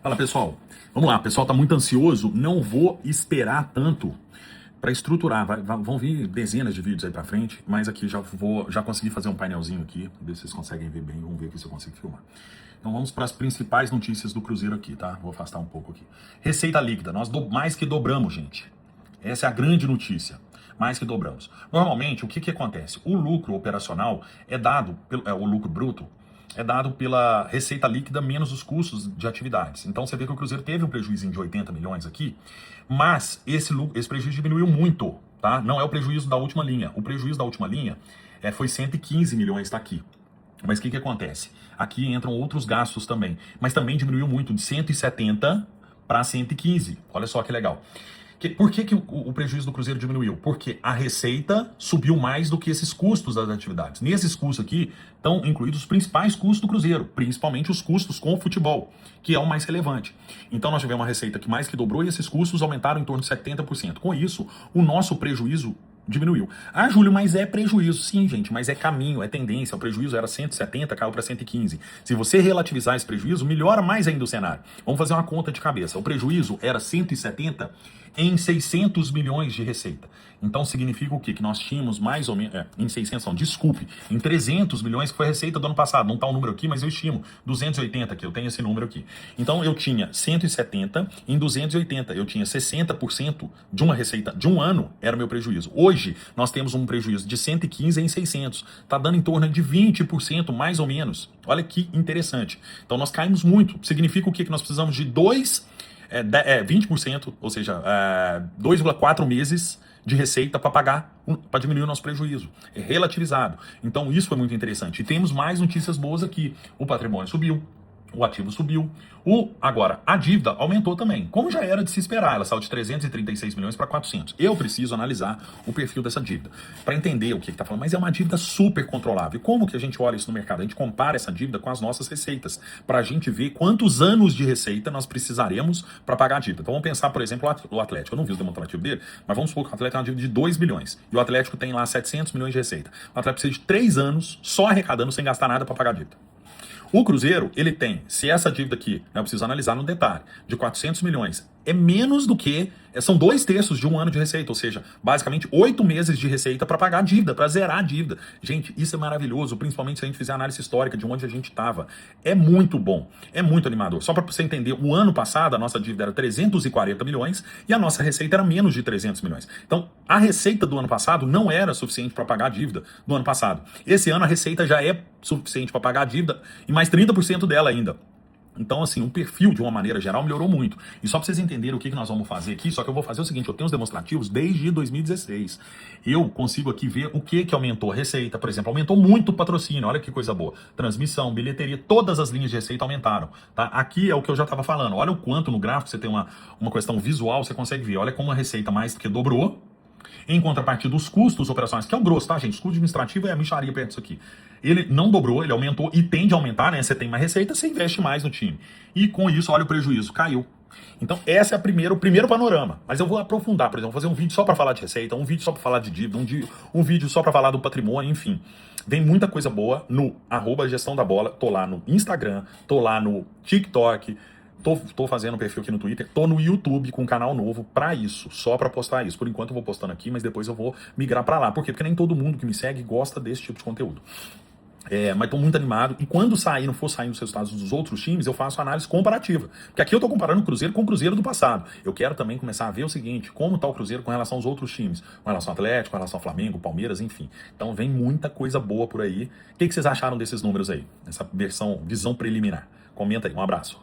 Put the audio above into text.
Fala pessoal, vamos lá, o pessoal tá muito ansioso, não vou esperar tanto para estruturar, vão vir dezenas de vídeos aí pra frente, mas aqui já consegui fazer um painelzinho aqui, ver se vocês conseguem ver bem, vamos ver aqui se eu consigo filmar. Então vamos para as principais notícias do Cruzeiro aqui, tá? Vou afastar um pouco aqui. Receita líquida, nós mais que dobramos, gente. Essa é a grande notícia. Mais que dobramos. Normalmente, o que acontece? O lucro operacional é dado, o lucro bruto, é dado pela receita líquida menos os custos de atividades. Então você vê que o Cruzeiro teve um prejuízo de 80 milhões aqui, mas esse prejuízo diminuiu muito, tá? Não é o prejuízo da última linha. O prejuízo da última linha foi 115 milhões, tá aqui. Mas o que acontece? Aqui entram outros gastos também, mas também diminuiu muito, de 170 para 115. Olha só que legal. Por que o prejuízo do Cruzeiro diminuiu? Porque a receita subiu mais do que esses custos das atividades. Nesses custos aqui estão incluídos os principais custos do Cruzeiro, principalmente os custos com o futebol, que é o mais relevante. Então nós tivemos uma receita que mais que dobrou e esses custos aumentaram em torno de 70%. Com isso, o nosso prejuízo diminuiu. Ah, Júlio, mas é prejuízo. Sim, gente, mas é caminho, é tendência. O prejuízo era 170, caiu para 115. Se você relativizar esse prejuízo, melhora mais ainda o cenário. Vamos fazer uma conta de cabeça. O prejuízo era 170 em 600 milhões de receita. Então significa o quê? Que nós tínhamos mais ou menos, em 600 não, desculpe, em 300 milhões que foi a receita do ano passado. Não está o número aqui, mas eu estimo 280 aqui, eu tenho esse número aqui. Então eu tinha 170 em 280, eu tinha 60% de uma receita de um ano, era o meu prejuízo. Hoje nós temos um prejuízo de 115 em 600, está dando em torno de 20% mais ou menos. Olha que interessante. Então nós caímos muito. Significa o quê? Que nós precisamos de 20%, ou seja, 2,4 meses de receita para pagar, para diminuir o nosso prejuízo. É relativizado. Então isso é muito interessante. E temos mais notícias boas aqui. O patrimônio subiu, o ativo subiu. Agora, a dívida aumentou também, como já era de se esperar. Ela saiu de 336 milhões para 400. Eu preciso analisar o perfil dessa dívida para entender o que está falando. Mas é uma dívida super controlável. Como que a gente olha isso no mercado? A gente compara essa dívida com as nossas receitas, para a gente ver quantos anos de receita nós precisaremos para pagar a dívida. Então vamos pensar, por exemplo, o Atlético. Eu não vi o demonstrativo dele, mas vamos supor que o Atlético tem uma dívida de 2 bilhões. E o Atlético tem lá 700 milhões de receita. O Atlético precisa de 3 anos só arrecadando sem gastar nada para pagar a dívida. O Cruzeiro, ele tem, se essa dívida aqui, eu preciso analisar no detalhe, de 400 milhões, é menos do que, são 2/3 de um ano de receita, ou seja, basicamente 8 meses de receita para pagar a dívida, para zerar a dívida. Gente, isso é maravilhoso, principalmente se a gente fizer análise histórica de onde a gente estava. É muito bom, é muito animador. Só para você entender, o ano passado a nossa dívida era 340 milhões e a nossa receita era menos de 300 milhões. Então, a receita do ano passado não era suficiente para pagar a dívida do ano passado. Esse ano a receita já é suficiente para pagar a dívida e mais 30% dela ainda. Então, assim, o perfil, de uma maneira geral, melhorou muito. E só para vocês entenderem o que nós vamos fazer aqui, só que eu vou fazer o seguinte, eu tenho os demonstrativos desde 2016. Eu consigo aqui ver o que aumentou a receita. Por exemplo, aumentou muito o patrocínio, olha que coisa boa. Transmissão, bilheteria, todas as linhas de receita aumentaram. Tá? Aqui é o que eu já estava falando. Olha o quanto no gráfico você tem uma questão visual, você consegue ver. Olha como a receita mais do que dobrou. Em contrapartida, os custos operacionais, que é o grosso, tá, gente? O custo administrativo é a mixaria perto disso aqui. Ele não dobrou, ele aumentou e tende a aumentar, né? Você tem mais receita, você investe mais no time. E com isso, olha o prejuízo, caiu. Então, esse é o primeiro panorama. Mas eu vou aprofundar, por exemplo, fazer um vídeo só para falar de receita, um vídeo só para falar de dívida, um vídeo só para falar do patrimônio, enfim. Vem muita coisa boa no @gestão-da-bola. Tô lá no Instagram, tô lá no TikTok. Tô fazendo um perfil aqui no Twitter, tô no YouTube com um canal novo pra isso, só pra postar isso. Por enquanto eu vou postando aqui, mas depois eu vou migrar pra lá. Por quê? Porque nem todo mundo que me segue gosta desse tipo de conteúdo. Mas tô muito animado. E quando não for saindo os resultados dos outros times, eu faço análise comparativa. Porque aqui eu tô comparando o Cruzeiro com o Cruzeiro do passado. Eu quero também começar a ver o seguinte, como tá o Cruzeiro com relação aos outros times. Com relação ao Atlético, com relação ao Flamengo, Palmeiras, enfim. Então vem muita coisa boa por aí. O que vocês acharam desses números aí? Essa visão preliminar? Comenta aí, um abraço.